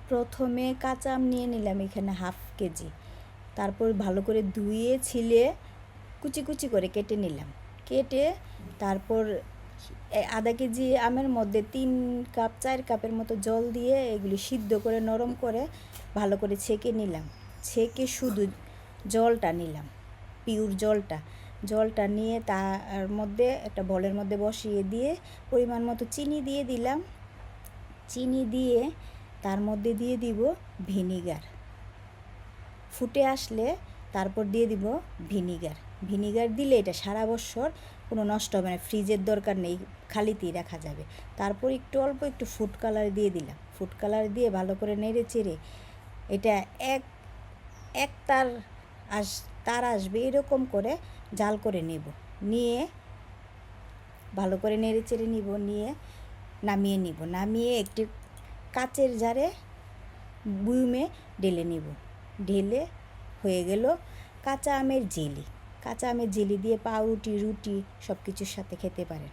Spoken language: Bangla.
প্রথমে কাঁচা আম নিয়ে নিলাম এখানে হাফ কেজি। তারপর ভালো করে ধুয়ে ছিলে কুচি কুচি করে কেটে নিলাম। কেটে তারপর আধা কেজি আমের মধ্যে 3 কাপ 4 কাপের মতো জল দিয়ে এগুলি সিদ্ধ করে নরম করে ভালো করে ছেঁকে নিলাম। ছেঁকে শুধু জলটা নিলাম, পিওর জলটা নিয়ে তার মধ্যে একটা বলের মধ্যে বসিয়ে দিয়ে পরিমাণ মতো চিনি দিয়ে দিলাম। চিনি দিয়ে তার মধ্যে দিয়ে দিব ভিনিগার। ফুটে আসলে তারপর দিয়ে দিব ভিনিগার দিলে এটা সারা বছর কোনো নষ্ট হবে না, ফ্রিজের দরকার নেই, খালিতেই রাখা যাবে। তারপর অল্প একটু ফুড কালার দিয়ে দিলাম। ফুড কালার দিয়ে ভালো করে নেড়ে চেড়ে এটা এক তার আসবে এরকম করে জাল করে নেব। নিয়ে ভালো করে নেড়ে চেড়ে নিব, নিয়ে নামিয়ে একটি কাচের জারে বুয়ুমে ঢেলে নিব। ঢেলে হয়ে গেল কাঁচা আমের জেলি। কাঁচা আমের জেলি দিয়ে পাউরুটি, রুটি সব কিছুর সাথে খেতে পারেন।